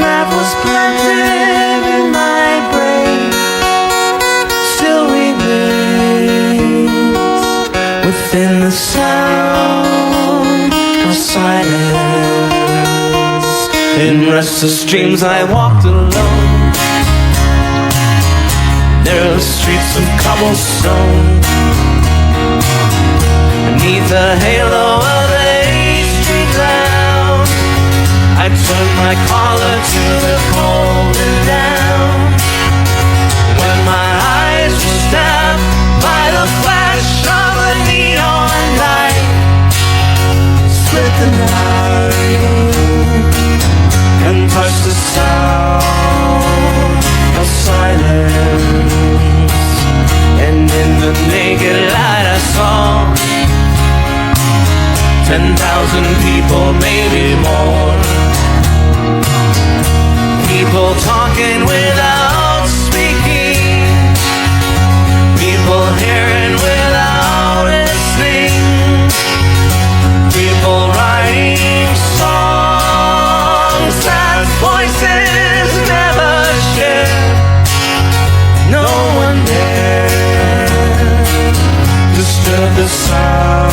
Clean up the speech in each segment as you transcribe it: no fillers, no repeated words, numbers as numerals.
that was planted in my brain still remains within the sound of silence. In restless dreams I walked alone. Narrow streets of cobblestone. Beneath the halo of a street lamp, I turned my collar to the cold and damp. When my eyes were stabbed by the flash of a neon light, split the night and touched the sound of silence. And in the naked light I saw 10,000 people, maybe more. People talking without speaking. People hearing without listening. People writing songs that voices never share. No one dare disturb the sound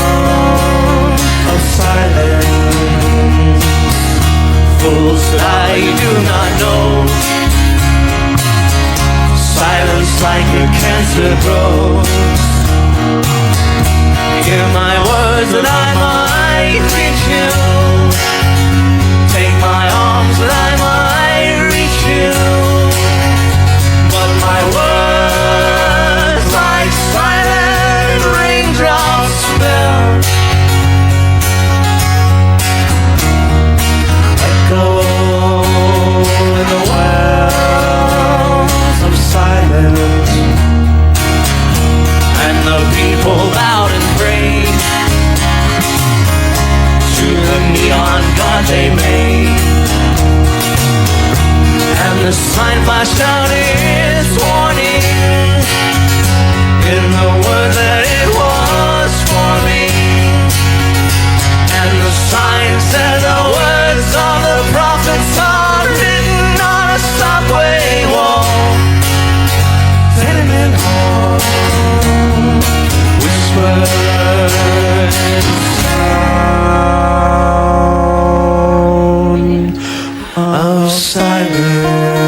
of silence. Fools that I do not know. Silence like a cancer grows. Hear my words that I might reach you. Take my arms that I might reach you. But my words like silent raindrops fell. Echo in the wells of silence. And the people bowed and prayed to the neon god they made. And the sign flashed out its warning in the word that it was forming. And the sign said the words of the prophets are written on a subway wall. Tenement hall, whispered sound of silence.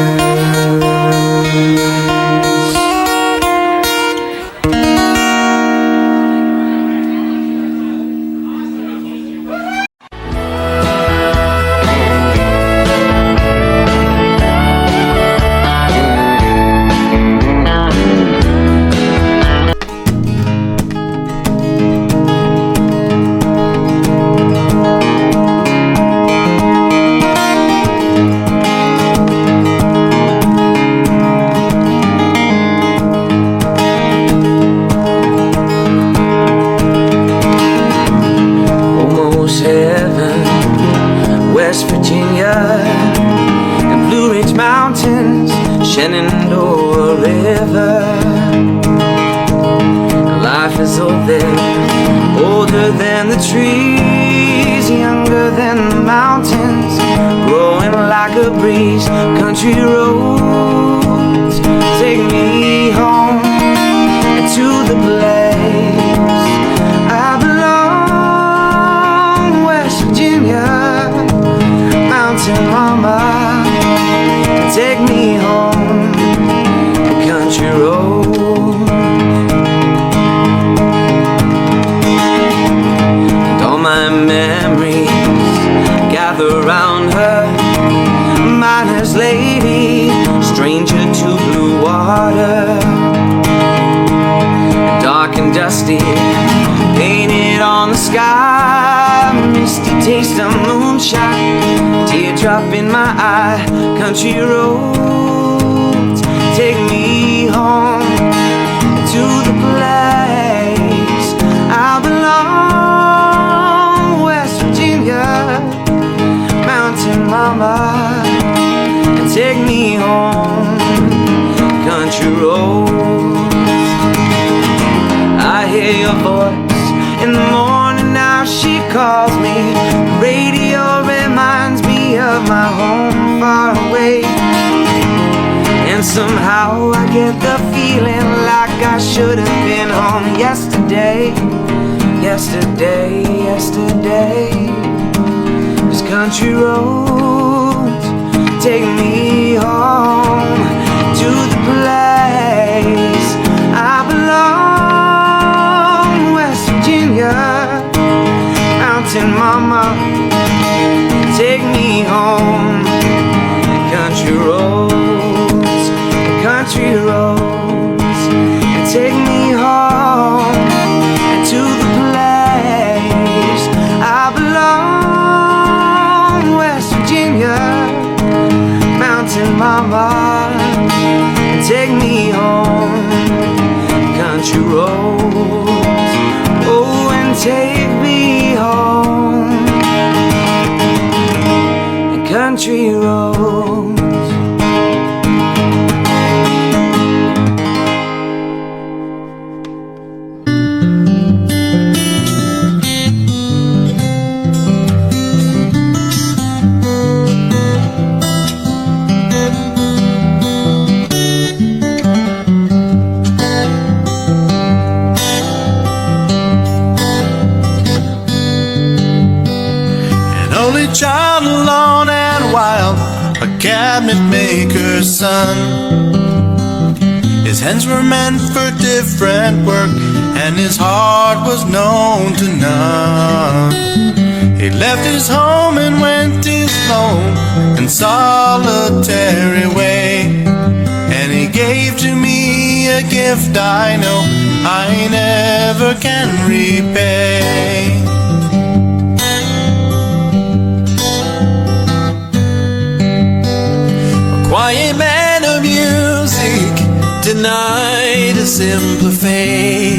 Shenandoah River. Life is old there, older than the trees, younger than the mountains, growing like a breeze. Country roads take me home to the place I belong. West Virginia, mountain mama, take me home. Country road. And all my memories gather round her. Miner's lady, stranger to blue water. Dark and dusty, painted on the sky. Misty taste of moonshine, teardrop in my eye. Country roads take me home to the place I belong. West Virginia, mountain mama, and take me home. Country roads. I hear your voice in the morning, now she calls me. Radio reminds me of my home. far away. And somehow I get the feeling like I should have been home yesterday. Yesterday, yesterday. These country roads take me home to the place I belong. West Virginia, Mountain Mama, take me home. The country roads, the country roads, take me home to the place I belong. West Virginia, Mountain Mama, take me home. Country roads, oh, and take me home. Country roads. Child alone and wild, a cabinet maker's son. His hands were meant for different work, and his heart was known to none. He left his home and went his lone and solitary way, and he gave to me a gift I know I never can repay. Quiet man of music, denied a simpler fate.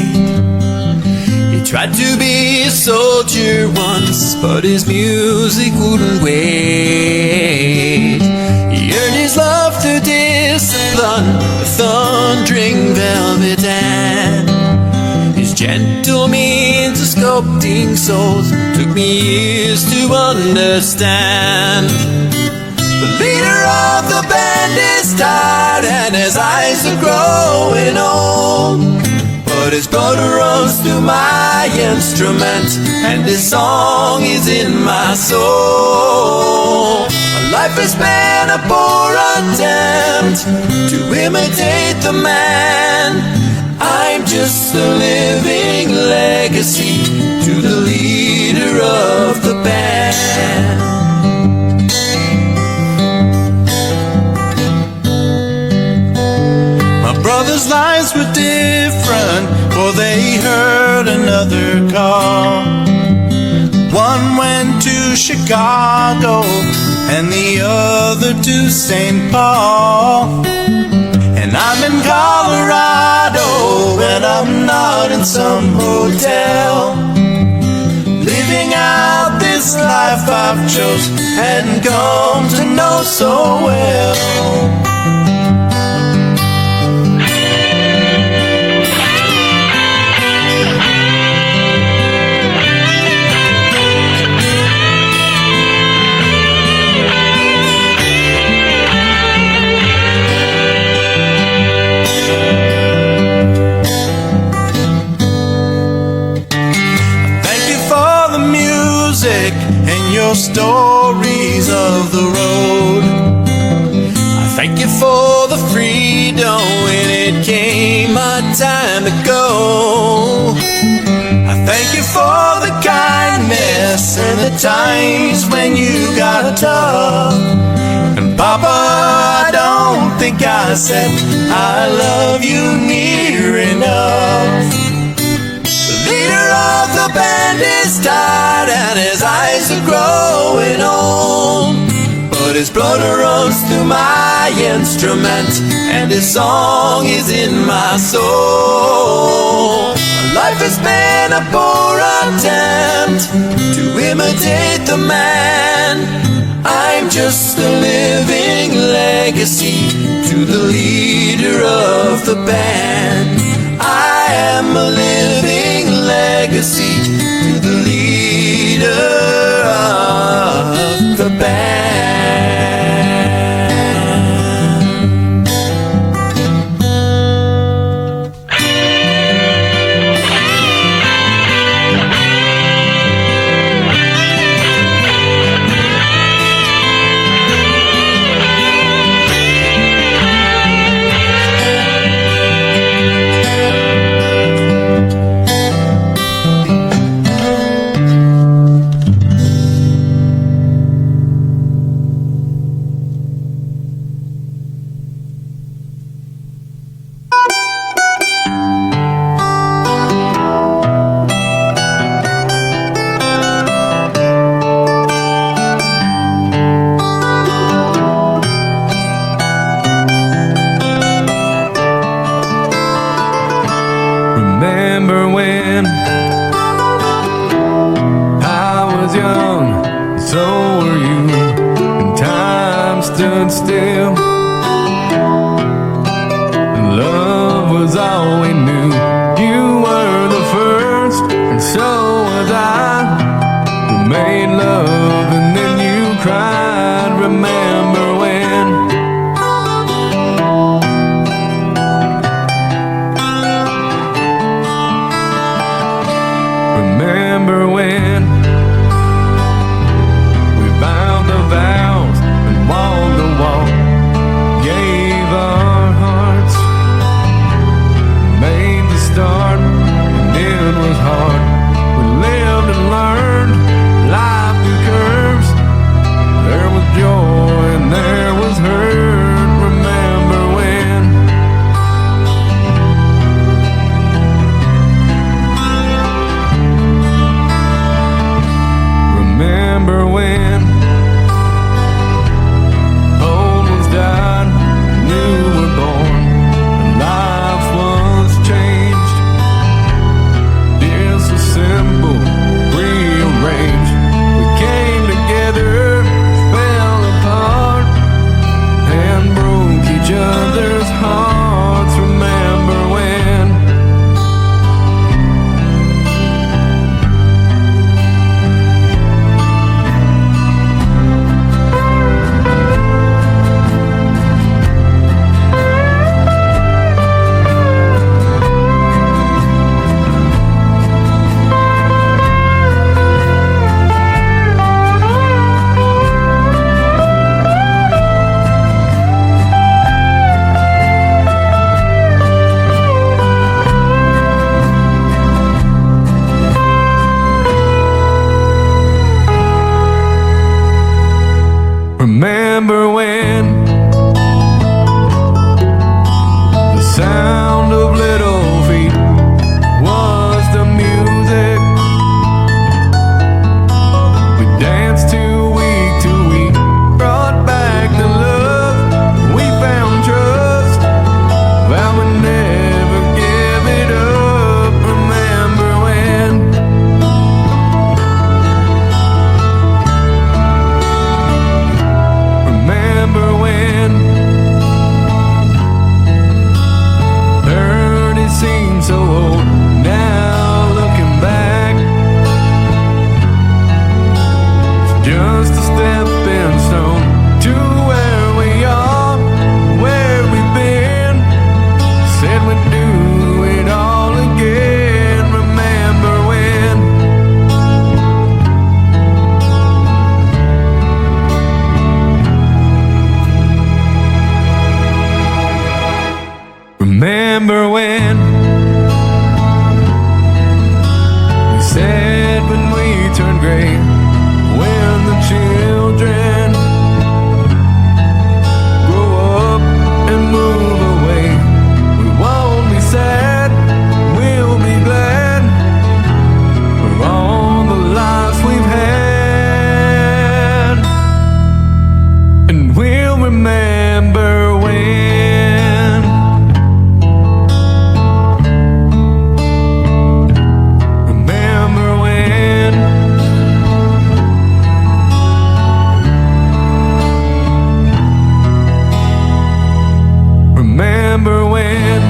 He tried to be a soldier once, but his music wouldn't wait. He earned his love through discipline, a thundering velvet hand. His gentle means of sculpting souls took me years to understand. The leader of the band is tired and his eyes are growing old, but his blood runs through my instrument and his song is in my soul. My life has been a poor attempt to imitate the man. I'm just a living legacy to the leader of the band. Brothers' lives were different, for they heard another call. One went to Chicago and the other to St. Paul. And I'm in Colorado and I'm not in some hotel, living out this life I've chose and come to know so well. And your stories of the road. I thank you for the freedom when it came my time to go. I thank you for the kindness and the times when you got tough. And Papa, I don't think I said I love you near enough. The leader of the band is tired and his eyes are growing old, but his blood runs through my instrument and his song is in my soul. My life has been a poor attempt to imitate the man. I'm just a living legacy to the leader of the band. I am a living legacy to the leader of the band. young, so were you, and time stood still. Love was all we knew. You were the first, and so was I. We made love and then you cried. Remember when? Remember when we bound the vows and walked the walk, gave our hearts, made the start, and it was hard. We lived and learned life through curves. There was joy and there was hurt. Remember when? Remember when old ones died, new were born, and life was changed. Dear, so simple, rearranged. We came together, fell apart, and broke each other's hearts. Remember when? Remember when the sound of little feet was the music we danced to week, brought back the love, we found trust, vowed we'd never give it up. Remember when? Remember when? Heard it seemed so old, now looking back, it's just a stepping stone to where we are, where we've been. Said we'd do it all again. Remember when? Remember when we said when we turned gray, when the children grow up and move away, we won't be sad, we'll be glad for all the lives we've had, and we'll remember when. Remember when? Remember when?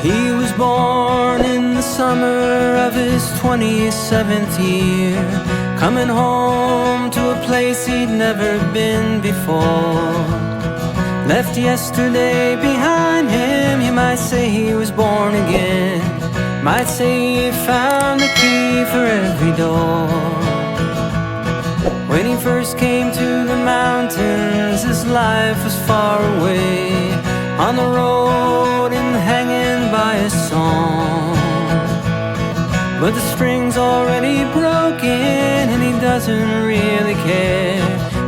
He was born in the summer of his 27th year, coming home to a place he'd never been before. Left yesterday behind him, you might say he was born again, might say he found the key for every door. When he first came to the mountains, his life was far away, on the road and hanging by a song. But the string's already broken and he doesn't really care.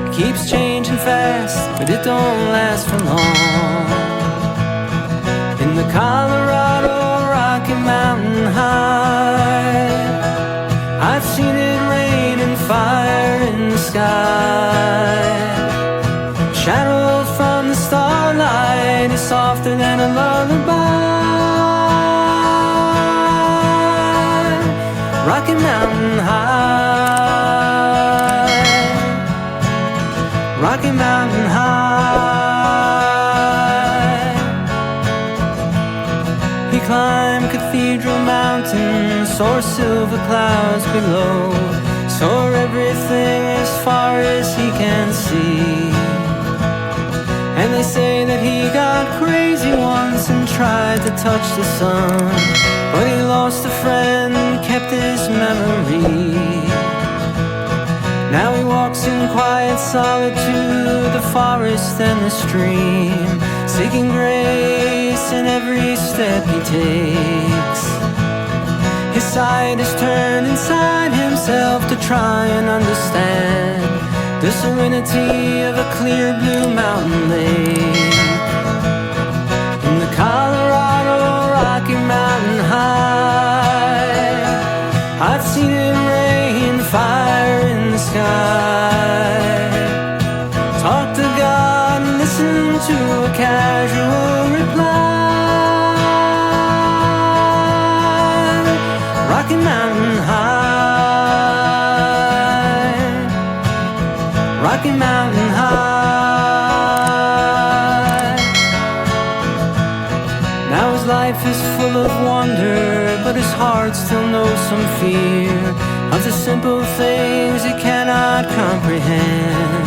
It keeps changing fast, but it don't last for long. In the Colorado Rocky Mountain High, I've seen it it rain and fire in the sky. Shadow from the starlight is softer than a lullaby. Rocky Mountain High, Rocky Mountain High. He climbed Cathedral Mountain, saw silver clouds below, saw everything as far as he can see. And they say that he got crazy once and tried to touch the sun, but he lost a friend, kept his memory. Now he walks in quiet solitude, the forest and the stream, seeking grace in every step he takes. His sight is turned inside himself to try and understand the serenity of a clear blue mountain lake. In the Colorado Rocky Mountain High, I've seen it rain fire in the sky. Talk to God and listen to a casual reply. Rocky Mountain High, Rocky Mountain High. Now his life is full of wonder, but his heart still knows some fear of the simple things he cannot comprehend.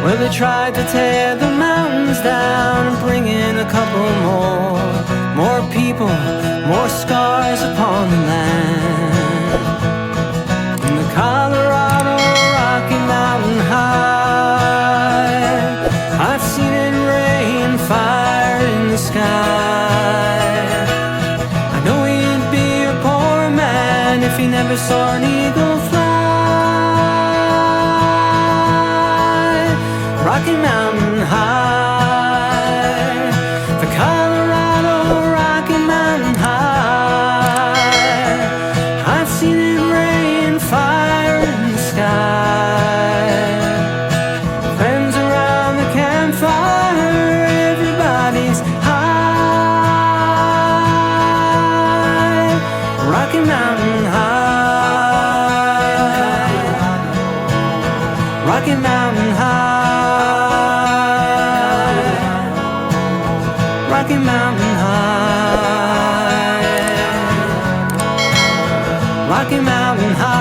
Well, they tried to tear the mountains down and bring in a couple more people, more scars upon the land. In the Colorado Rocky Mountain High, I've seen it rain fire in the sky. I know he'd be a poor man if he never saw an eagle fly. Rocky Mountain High, the Colorado Rocky Mountain High, I've seen it rain fire in the sky. Friends around the campfire, everybody's high. Rocky Mountain High, Rocky Mountain High, Rocky Mountain High, Rocky Mountain High.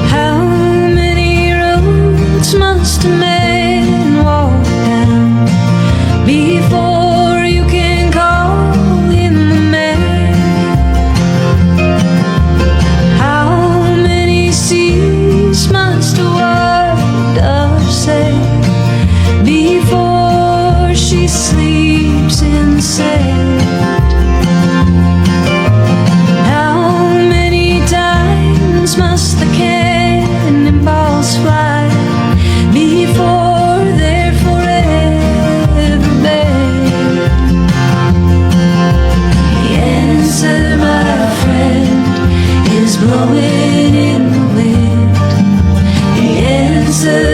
How many roads must a man walk down before you can call him a man? How many seas must a white dove sail before she sleeps in the sand? How many times must the cannonballs fly before they're forever banned? The answer, my friend, is blowing in the wind. The answer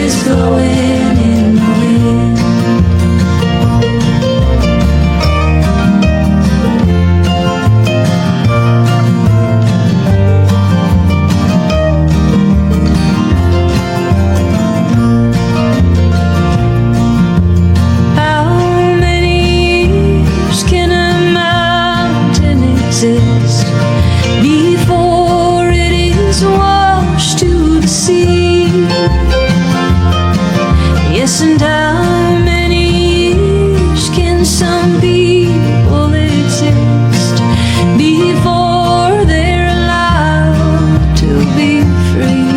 is blowing in the wind. How many years can a mountain exist before it is washed to the sea? Yes, and how many years can some people exist before they're allowed to be free?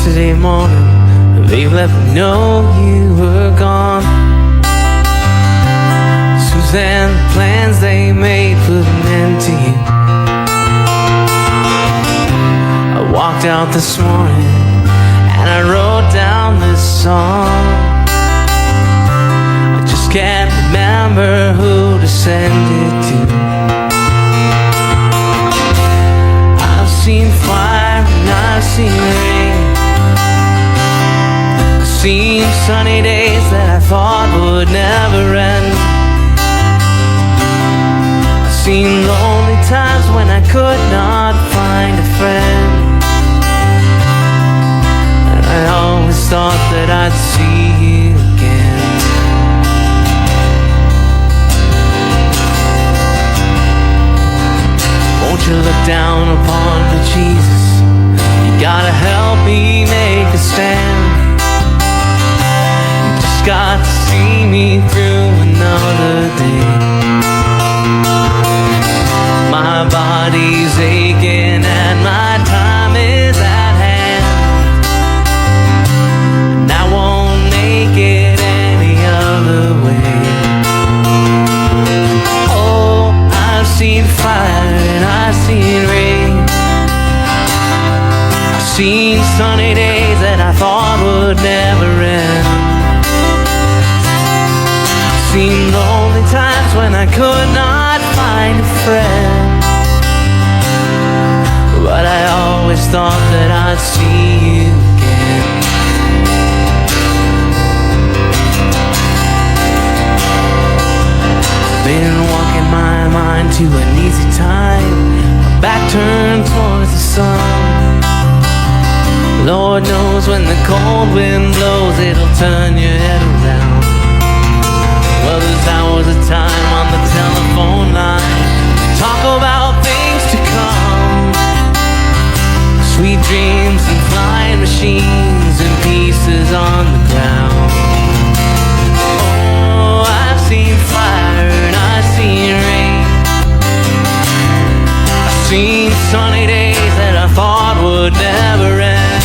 Yesterday morning, they let me know you were gone. Suzanne, the plans they made put an end to you. I walked out this morning and I wrote down this song. I just can't remember who to send it to. I've seen fire and I've seen rain. I've seen sunny days that I thought would never end. I've seen lonely times when I could not find a friend. And I always thought that I'd see you again. Won't you look down upon me, Jesus? You gotta help me make a stand. You just got to see me through another day. My body's aching and my time is at hand, and I won't make it any other way. Oh, I've seen fire and I've seen rain. I've seen sunny days that I thought would never end. I've seen lonely times when I could not find a friend. But I always thought that I'd see you again. Been walking my mind to an easy time, my back turned towards the sun. Lord knows when the cold wind blows, it'll turn your head around. Well, there's hours of time on the telephone line, talk about things to come, sweet dreams and flying machines and pieces on the ground. Oh, I've seen fire and I've seen rain. I've seen sunny days that I thought would never end.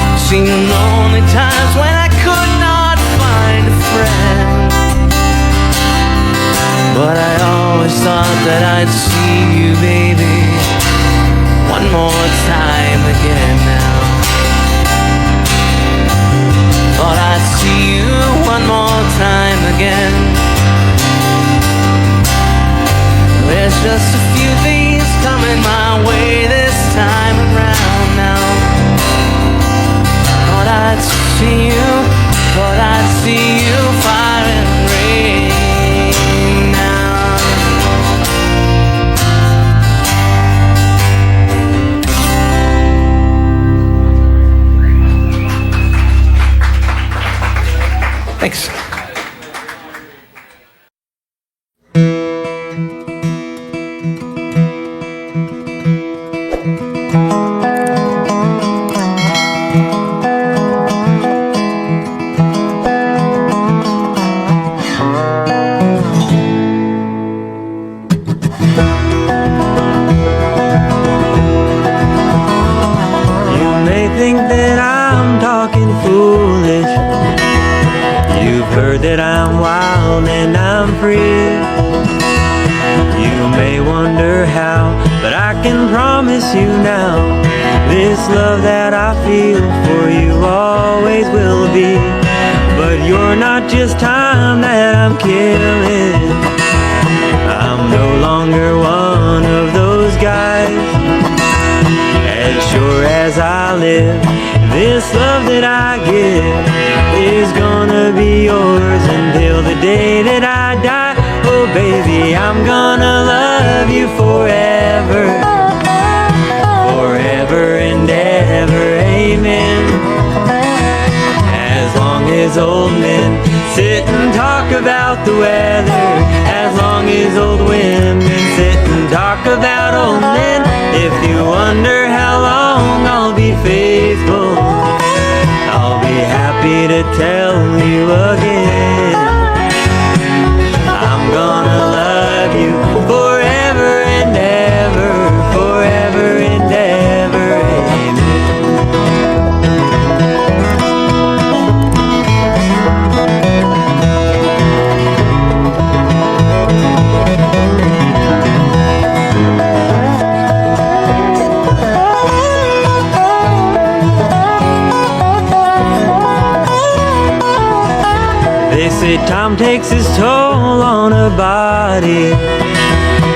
I've seen lonely times when I could not find a friend. But I always thought that I'd see you, baby, one more time again now. Thought I'd see you one more time again. There's just a few things coming my way this time around now. Thought I'd see you, thought I'd see you, fire and rain now. Thanks. That I'm wild and I'm free. You may wonder how, but I can promise you now, this love that I feel for you always will be. But you're not just time that I'm killing. I'm no longer one of those guys. As sure as I live, this love that I give is gonna be yours until the day that I die. Oh baby, I'm gonna love you forever, forever and ever, amen. As long as old men sit and talk about the weather, as long as old women sit and talk about old men. If you wonder how long I'll be faithful, I'll be happy to tell you again. I'm gonna love you forever and ever, forever and ever, amen. time takes its toll on a body,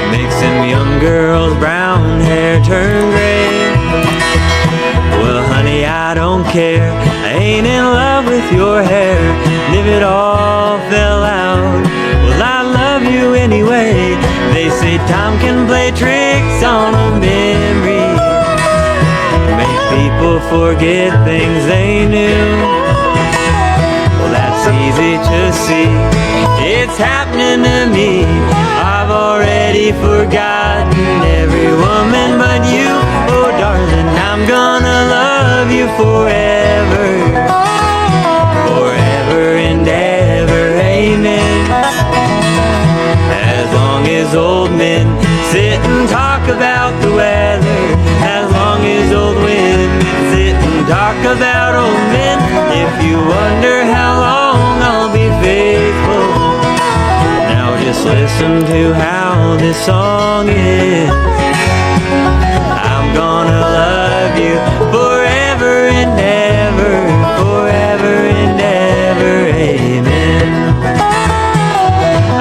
makes them young girls' brown hair turn gray. Well, honey, I don't care, I ain't in love with your hair. And if it all fell out, well, I love you anyway. They say time can play tricks on a memory, make people forget things they knew. Well, that's easy to see, it's happening to me. I've already forgotten every woman but you. Oh darling, I'm gonna love you forever, forever and ever, amen. As long as old men sit and talk about the weather, as long as old women sit and talk about old men. If you wonder how long I'll be faithful, now just listen to how this song ends. I'm gonna love you forever and ever, forever and ever, amen.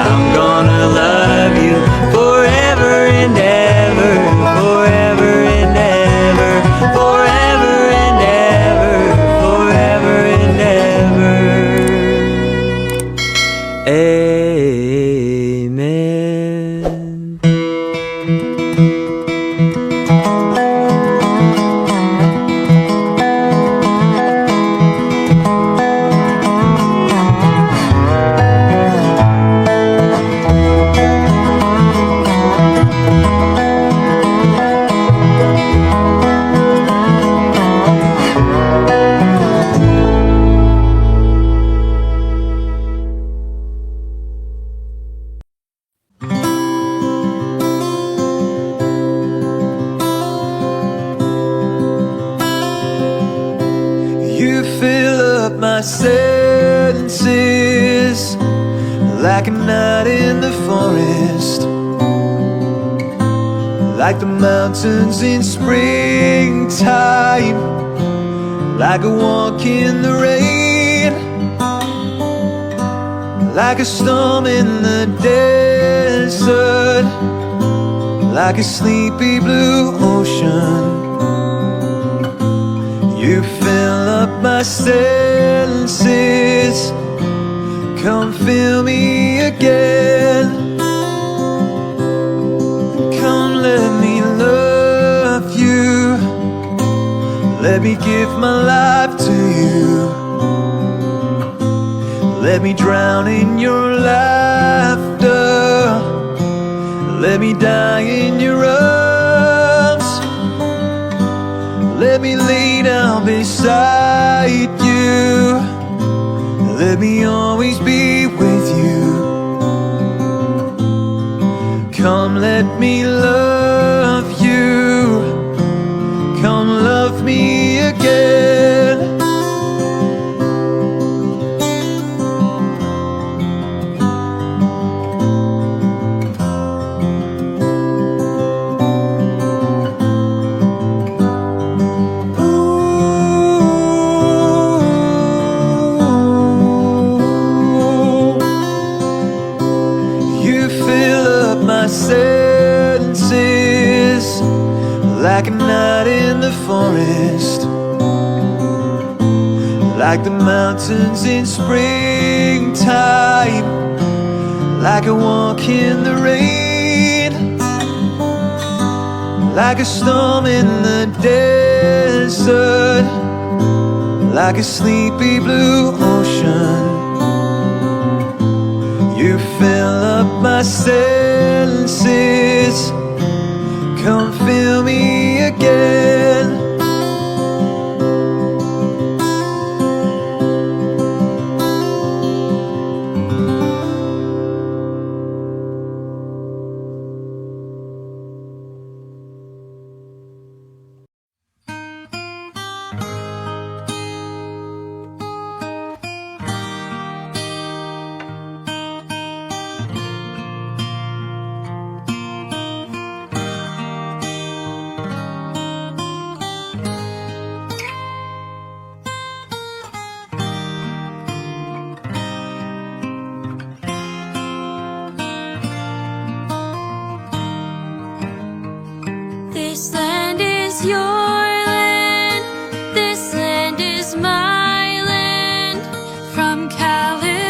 I'm gonna love you forever and ever, forever and ever, forever and ever, forever and ever, amen. You fill up my senses like a night in the forest, like the mountains in springtime, like a walk in the rain, like a storm in the desert, like a sleepy blue ocean. You fill up my senses, come fill me again. Come let me love you, let me give my life to you. Let me drown in your laughter, let me die in your arms. Let me lay down beside you, let me always be with you. Come let me love you, come love me again. Senses like a night in the forest, like the mountains in springtime, like a walk in the rain, like a storm in the desert, like a sleepy blue ocean. You fill up my senses, come fill me again. is your land, this land is my land. From California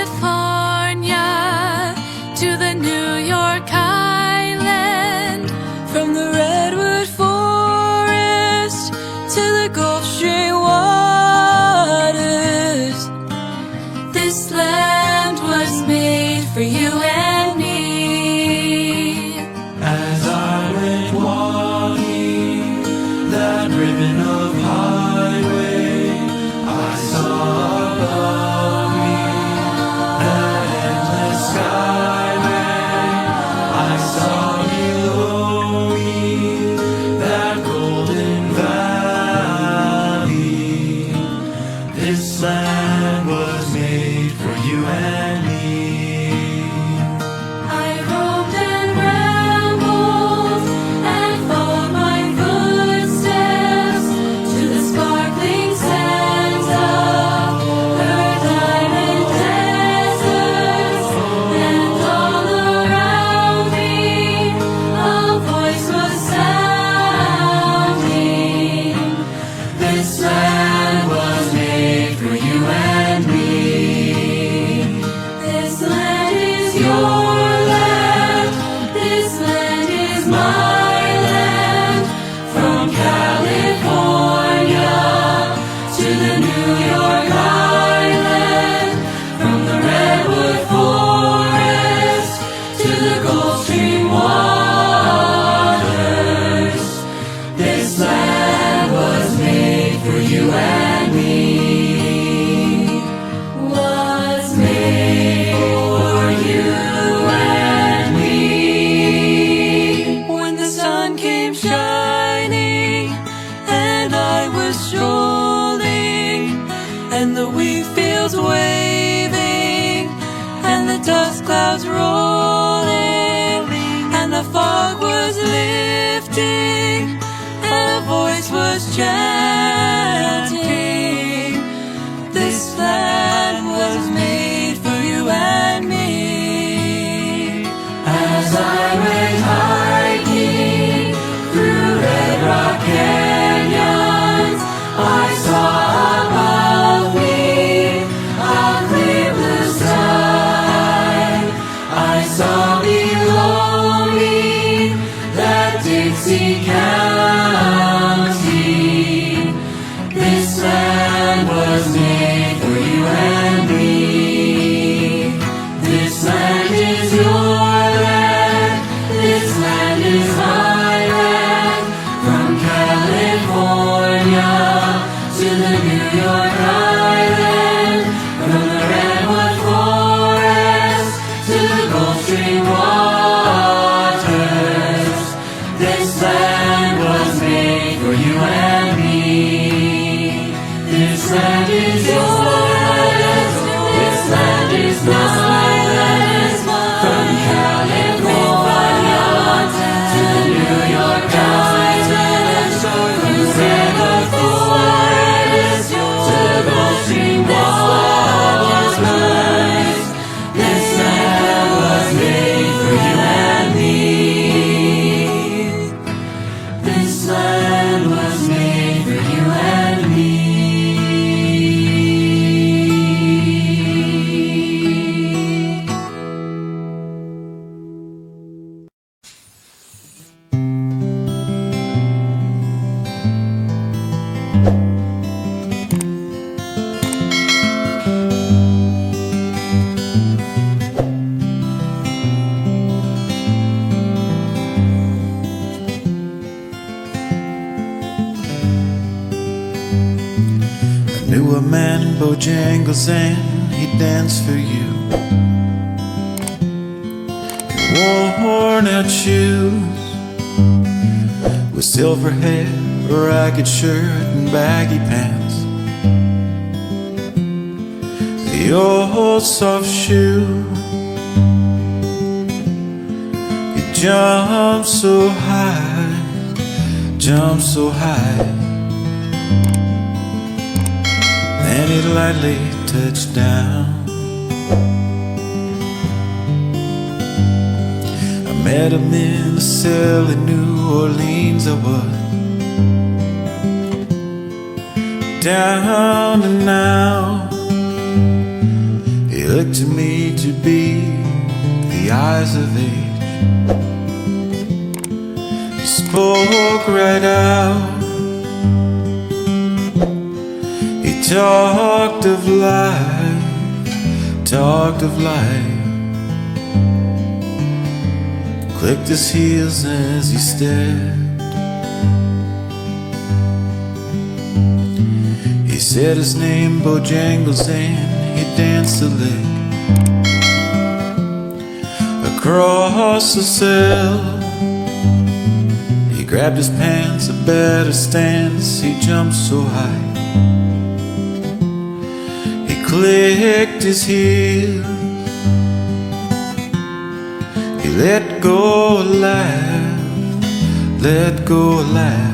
to the New York Island, from the redwood forest to the Gulf Stream waters, this land was made for you and me. As I went walking that ribbon of highway, I saw above me that endless skyway. I saw below me that golden valley. This land was made for you and me. I roamed and rambled and followed my footsteps to the sparkling sands of her diamond deserts, and all around me a voice was sounding. This land was made for you and me. This land is your land, this land is my land. From California to the New York Island, from the redwood forest to the Gulf Stream waters, this land was made for you and me. Was made for you and me. When the sun came shining and I was strolling, and the wheat fields waving, and the dust clouds rolling, and the fog was lifting, and a voice was chanting, this land was made for you and me. As I went hiking through red rock canyons, I saw above me a clear blue sky. I saw below me that Dixie County. This land was made for you and me. This land is your land, this land is my land. From California to the New York Island, from the redwood forest to the Gulf Stream waters, this land was made for you and me. This land is your land, this land is my land. From California to the New York Island, from the redwood forest to the Gulf Stream waters, this land was made for you and me. This land was made for you and me. Knew a man in Bojangles and he danced for you. He wore worn-out shoes with silver hair, a ragged shirt and baggy pants. The old soft shoe. He jumped so high, jumped so high. Then it lightly touched down. I met him in the cell in New Orleans. I was down and out. He looked to me to be the eyes of age. He spoke right out. He talked of life, talked of life. Clicked his heels as he stared. He said his name, Bojangles, and he danced a lick across the cell. He grabbed his pants, a better stance, he jumped so high. He clicked his heels. He let go a laugh, let go a laugh.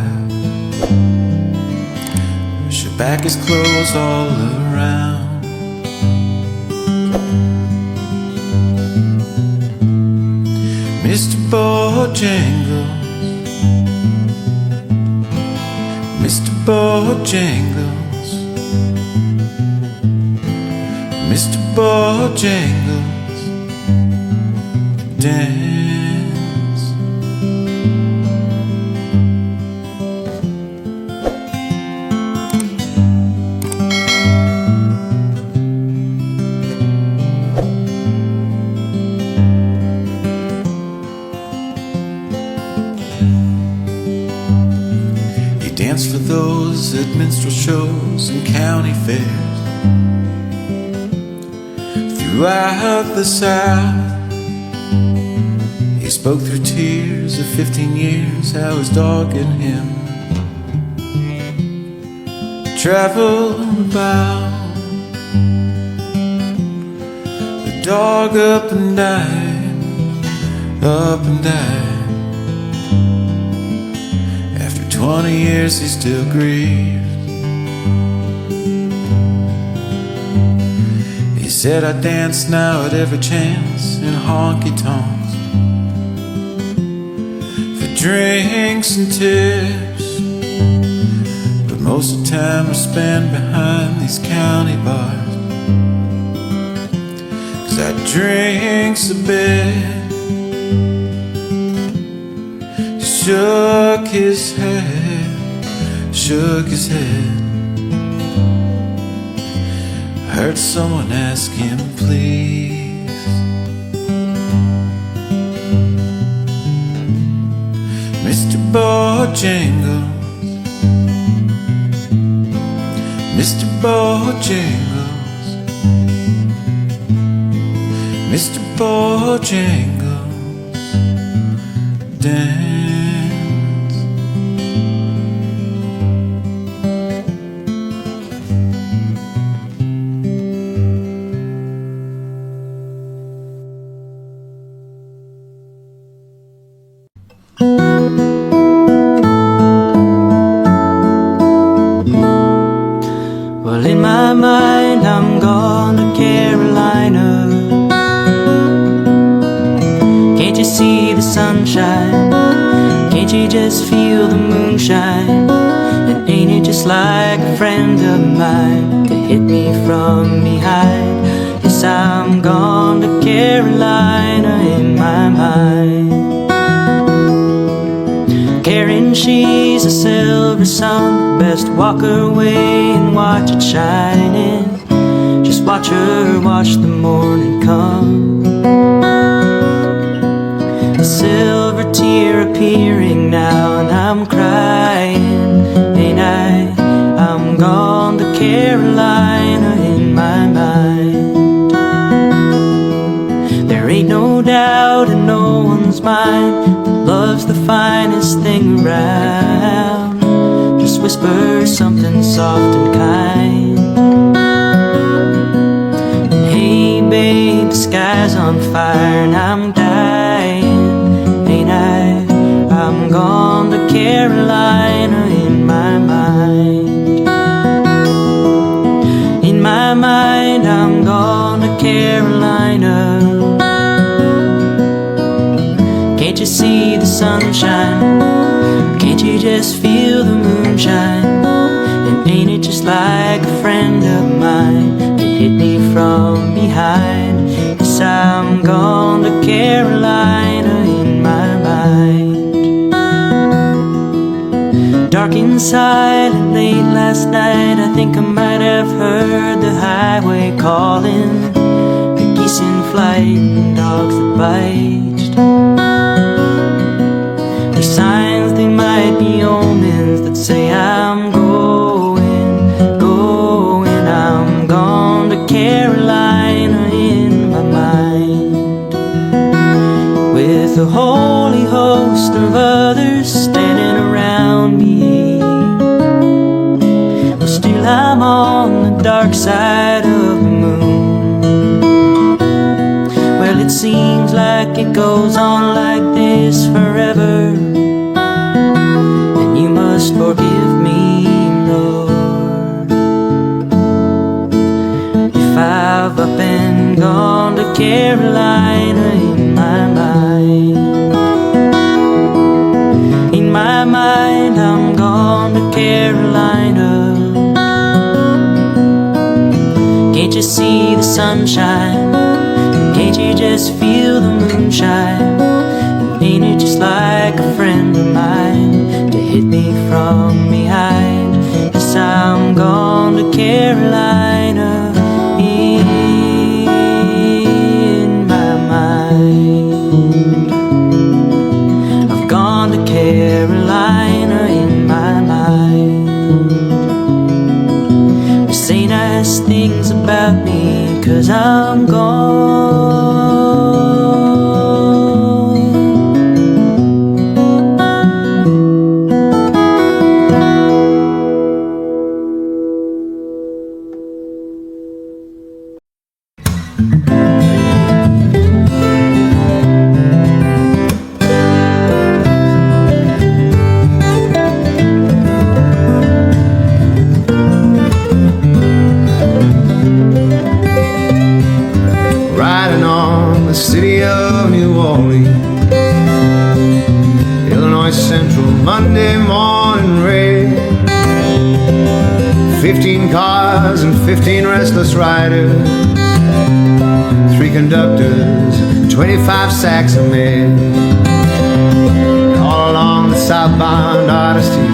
Shook back his clothes all around. Mr. Bojangles, Mr. Bojangles, Mr. Bojangles, dance. He danced for those at minstrel shows and county fairs throughout the South. He spoke through tears of 15 years, how his dog and him traveled about. The dog up and died, up and died. After 20 years he still grieves. He said, I dance now at every chance in honky-tonks, drinks and tips, but most of the time I spend behind these county bars, 'cause I drinks a bit. Shook his head, shook his head. I heard someone ask him, please. Mr. Bojangles, Mr. Bojangles, Mr. Bojangles, dance. Well, in my mind, I'm gone to Carolina. Can't you see the sunshine? Can't you just feel the moonshine? And ain't it just like a friend of mine to hit me from behind? Yes, I'm gone to Carolina in my mind. Karen, she's a silver sun, best walk her way and watch it shining. Just watch her watch the morning come. A silver tear appearing now, and I'm crying, ain't I? I'm gone to Carolina in my mind. There ain't no doubt in no one's mind, love's the finest thing around. Just whisper something soft and kind. And hey babe, the sky's on fire and I'm dying, ain't I? I'm gone to Carolina in my mind. In my mind, I'm gone to Carolina. Can't you see the sunshine? Can't you just feel the moonshine? And ain't it just like a friend of mine to hit me from behind. Yes, I'm gone to Carolina in my mind. Dark inside and late last night, I think I might have heard the highway calling, the geese in flight and dogs that bite. There's signs, they might be omens that say I'm going, I'm gone to Carolina in my mind. With a holy host of others standing around me, but still I'm on the dark side of the moon. Well, it seems like it goes on like this forever, and you must forgive me, Lord, if I've up and gone to Carolina in my mind. In my mind, I'm gone to Carolina. Can't you see the sunshine? Can't you just feel the moonshine? Ain't it just like a friend of mine to hit me from behind? Yes, I'm gone to Carolina in my mind. I've gone to Carolina in my mind. They say nice things about me 'cause I'm gone. Riding on the city of New Orleans, Illinois Central, Monday morning rain. 15 cars and 15 restless riders, 3 conductors, 25 sacks of men. All along the southbound Odyssey,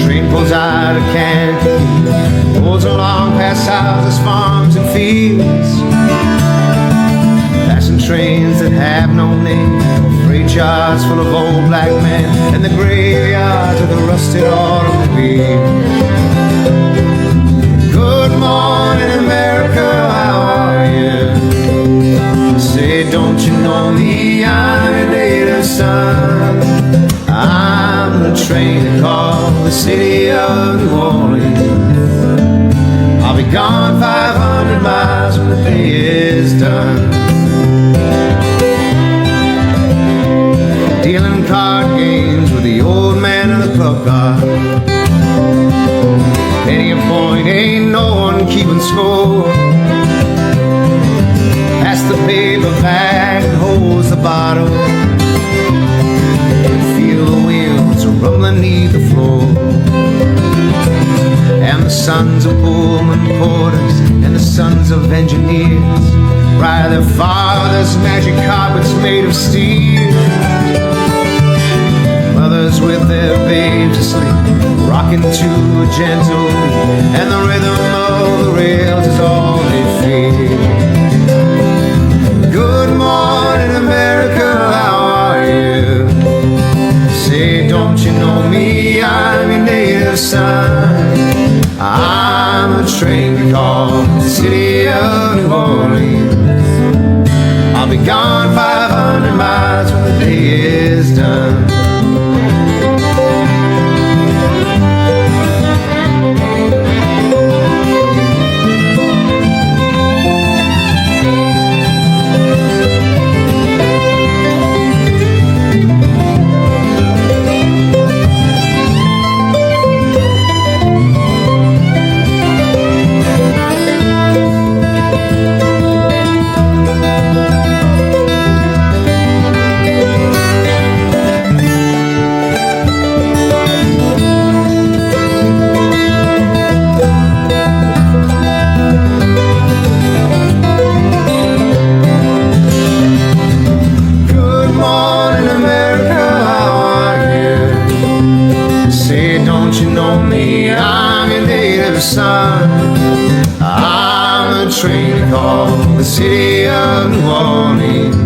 train pulls out of Kankakee, rolls along past houses, farms, and fields. Passing trains that have no name, freight yards full of old black men, and the graveyards of the rusted automobile. Good morning, America, how are you? Say, don't you know me? I'm your native son. I'm the train that called the city of New Orleans. I'll be gone 500 miles when the day is done. Dealing card games with the old man in the club car. Penny a point, ain't no one keeping score. Pass the paper bag and holds the bottle. Feel the wheels rumbling beneath the floor. And the sons of Pullman porters and the sons of engineers ride their fathers' magic carpets made of steel. Mothers with their babes asleep, rocking to a gentle beat, and the rhythm of the rails is all they feel. Good morning, America, how are you? Say, don't you know me? I'm your native son. I'm a train called the city of New Orleans. I'll be gone 500 miles when the day is done. me, I'm your native son. I'm a train to call the city of New Orleans.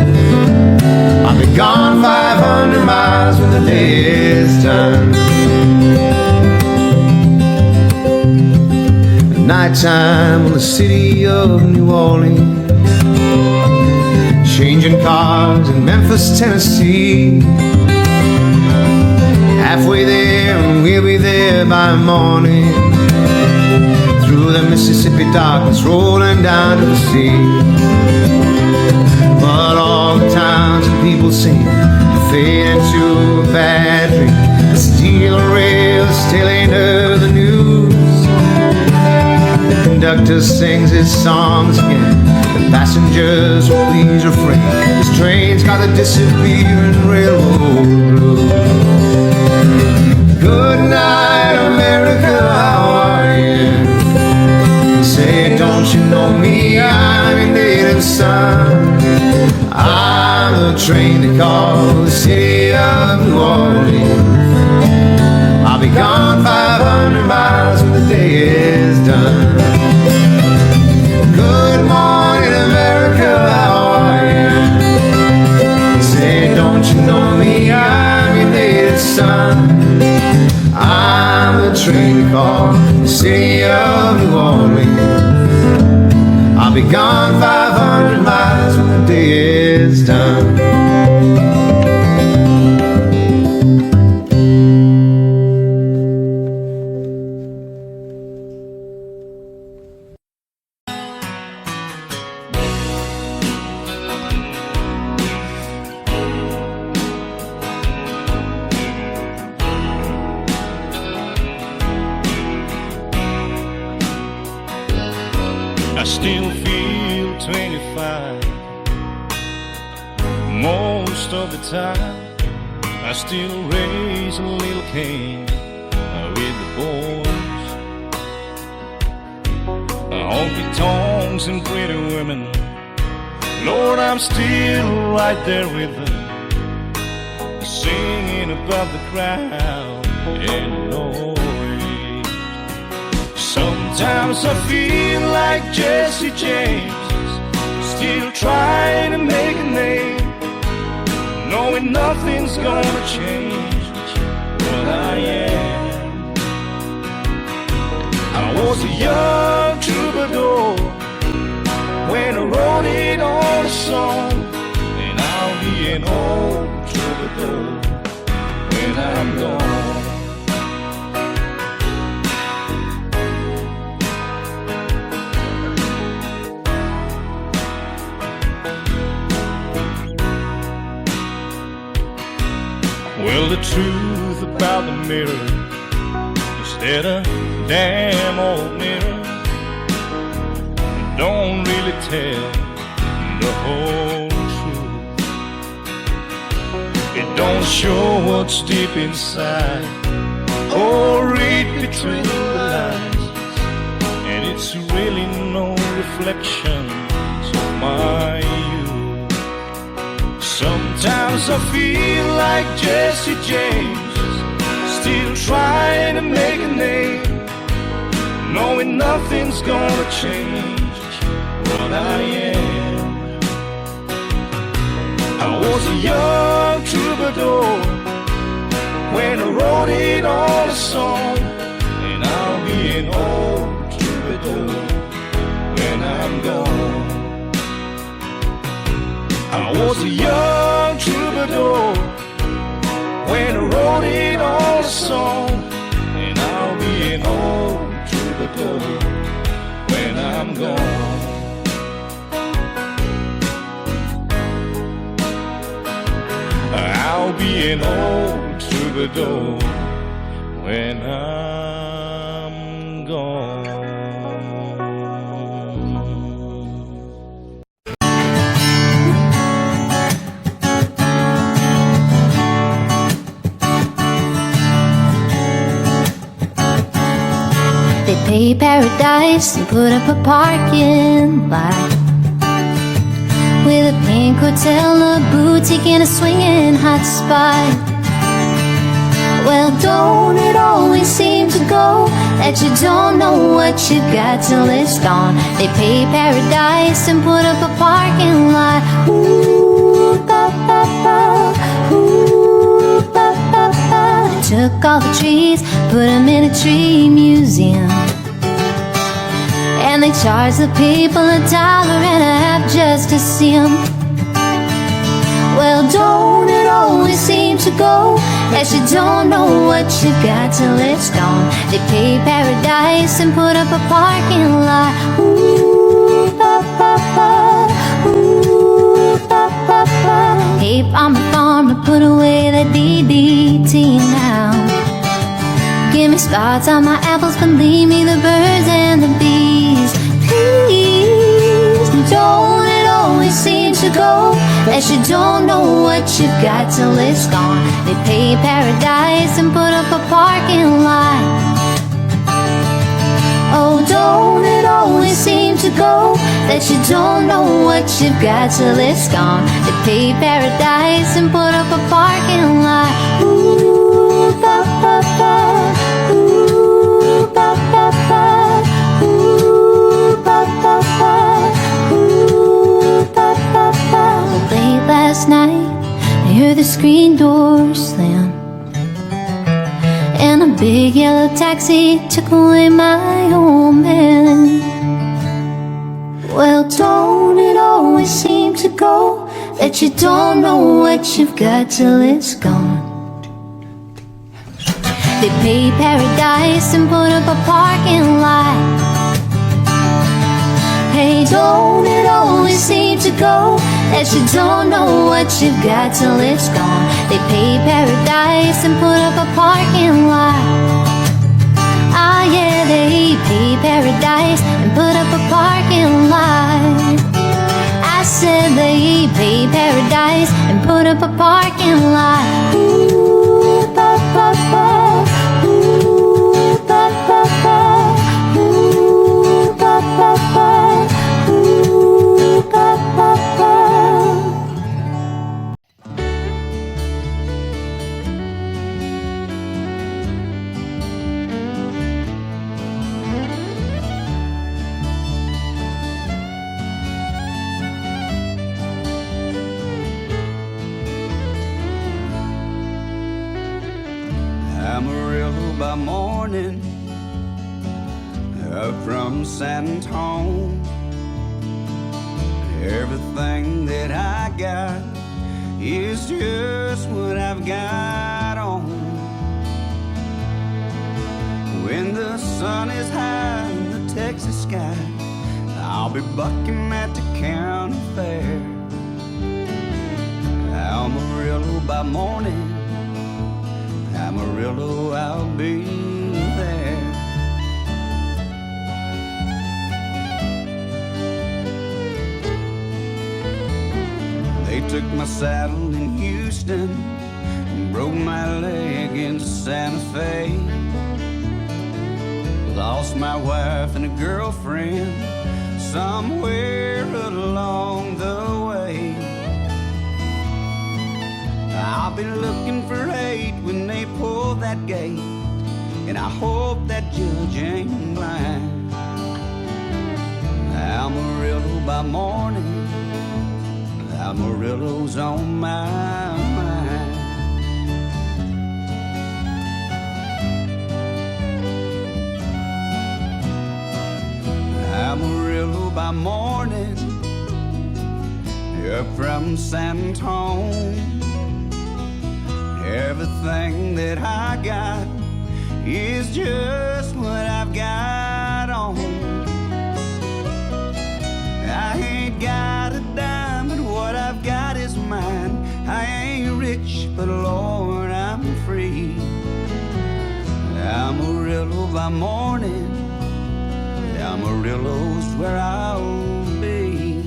I'll be gone 500 miles when the day is done. At nighttime on the city of New Orleans, changing cars in Memphis, Tennessee. Halfway there and we'll be there by morning. Through the Mississippi darkness, rolling down to the sea. But all the towns and people seem to fade into a bad dream. The steel rail still ain't heard the news. The conductor sings his songs again. The passengers will please refrain. This train's got the disappearing railroad blues. Good night, America, how are you? Say, don't you know me? I'm your native son. I'm the train that calls the city of New Orleans. I'll be gone 500 miles when the day is done. Good morning, America, how are you? Say, don't you know me? I'm your native son. I'm the train to call the city of New Orleans. I'll be gone 500 miles when the day is done. I still feel 25 most of the time. I still raise a little cane with the boys. Honky tonks and pretty women, Lord, I'm still right there with them, singing above the crowd and noise. Sometimes I feel like Jesse James, still trying to make a name, knowing nothing's gonna change what I am. I was a young troubadour when I wrote it on a song, and I'll be an old troubadour when I'm gone. Well, the truth about the mirror is that a damn old mirror don't really tell the whole truth. It don't show what's deep inside or read between the lines, and it's really no reflection of my youth. Sometimes I feel like Jesse James, still trying to make a name, knowing nothing's gonna change what I am. I was a young troubadour when I wrote it on a song, and I'll be an old troubadour when I'm gone. I was a young troubadour when I wrote it on a song, and I'll be an old troubadour when I'm gone. I'll be an old troubadour when I'm gone. They pay paradise and put up a parking lot with a pink hotel, a boutique, and a swinging hot spot. Well, don't it always seem to go that you don't know what you've got till it's gone? They pay paradise and put up a parking lot. Ooh, ba ba ba, ooh, ba ba ba. They took all the trees, put them in a tree museum, and they charge the people $1.50 just to see them. Well, don't it always seem to go that you don't know what you've got till it's gone? They pay paradise and put up a parking lot. Ooh, ba ba ba, ooh, ba ba ba. Hey, I'm a farmer, put away that DDT now. Give me spots on my apples, but leave me the birds and the bees. Please, don't it always seem to go that you don't know what you've got till it's gone? They pay paradise and put up a parking lot. Oh, don't it always seem to go that you don't know what you've got till it's gone? They pay paradise and put up a parking lot. Ooh, ba ba ba, ooh, ba ba ba, ooh, ba ba ba, ooh, ba ba ba. Late last night, I heard the screen door slam, and a big yellow taxi took away my old man. Well, don't it always seem to go that you don't know what you've got till it's gone? They pay paradise and put up a parking lot. Hey, don't it always seem to go that you don't know what you've got till it's gone? They pay paradise and put up a parking lot. Ah, yeah, they pay paradise and put up a parking lot. I said they pay paradise and put up a parking lot. Ooh, ba ba ba, ooh, ba ba ba, ooh, ba ba ba, ooh, ba ba ba. Amarillo by morning, up from San Antone. Everything that I got is just what I've got on. When the sun is high in the Texas sky, I'll be bucking at the county fair. Amarillo by morning, Amarillo, I'll be there. They took my saddle in Houston and broke my leg in Santa Fe. Lost my wife and a girlfriend somewhere along the way. I'll be looking for hate when they pull that gate, and I hope that judge ain't blind. Amarillo by morning, Amarillo's on my mind. Amarillo by morning, up from San Antone. Everything that I got is just what I've got on. I ain't got a dime, but what I've got is mine. I ain't rich, but Lord, I'm free. Amarillo by morning, Amarillo's where I'll be.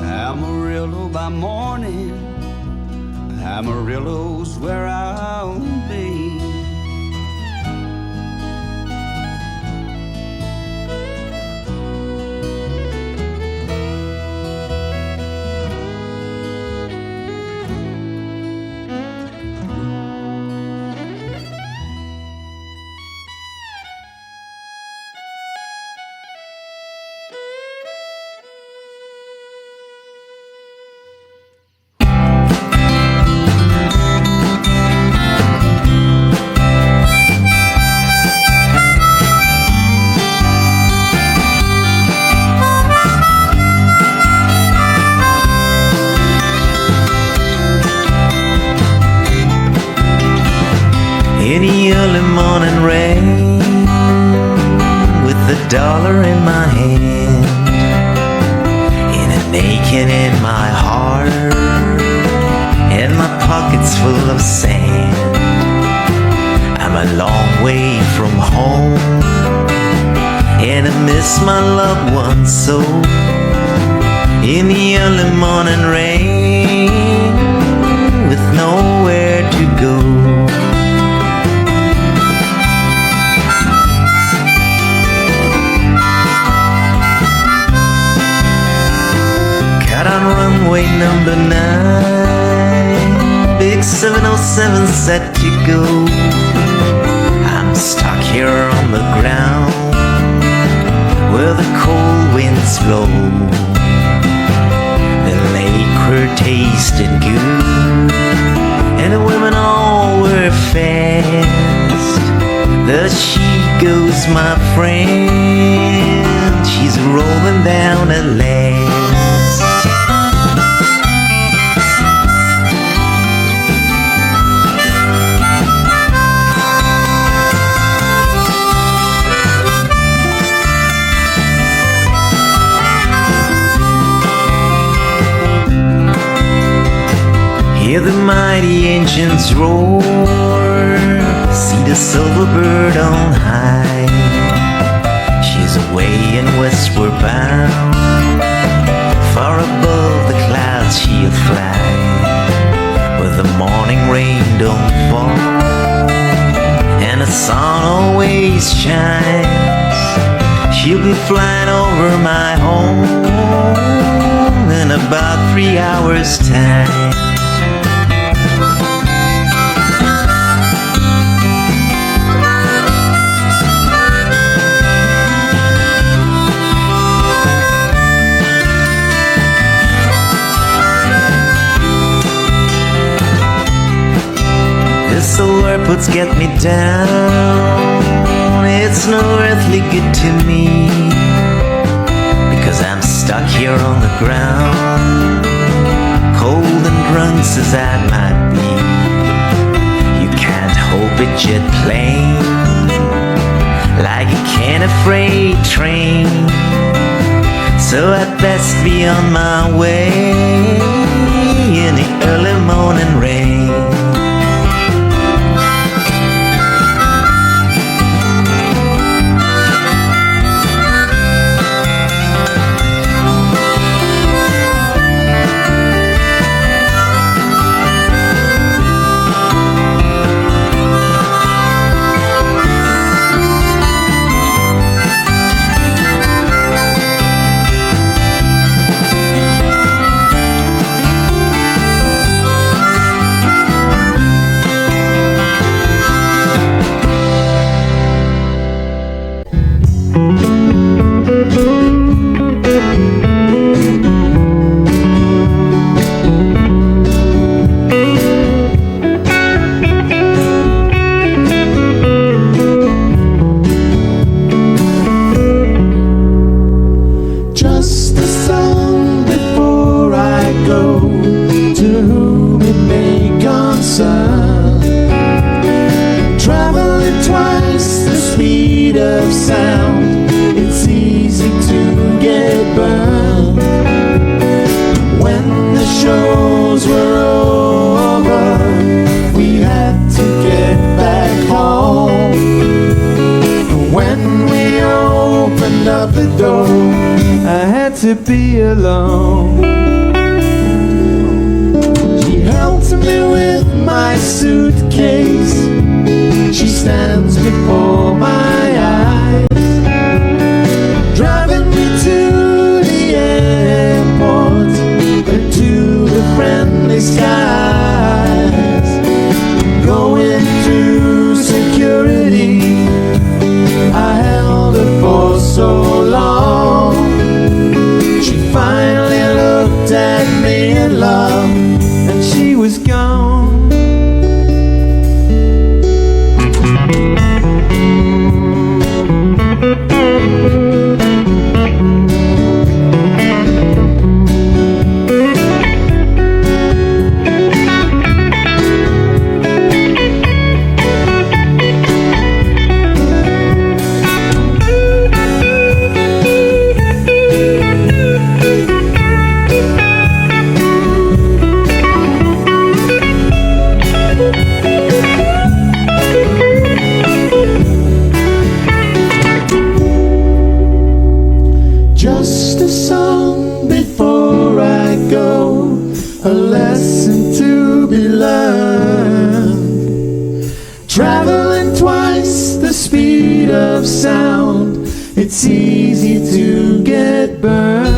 Amarillo by morning, Amarillo's where I'll be. dollar in my hand and an aching in my heart, and my pockets full of sand. I'm a long way from home, and I miss my loved ones so. In the early morning rain, with nowhere to go. Got on runway number 9, big 707 set to go. I'm stuck here on the ground where the cold winds blow. The liquor tasted good, and the women all were fast. There she goes, my friend, she's rolling down at last. Hear the mighty engines roar, see the silver bird on high. She's away and westward bound, far above the clouds she'll fly, where the morning rain don't fall and the sun always shines. She'll be flying over my home in about 3 hours' time. This old airport's get me down. It's no earthly good to me, because I'm stuck here on the ground, cold and drunk as I might be. You can't hope it jet plane like a can of freight train, so I'd best be on my way in the early morning rain. To be alone. She helps me with my suitcase. She stands before my eyes, driving me to the airport and to the friendly skies. Going through security, I held her for so long. Finally looked at me in love, and she was gone. of sound. It's easy to get burned.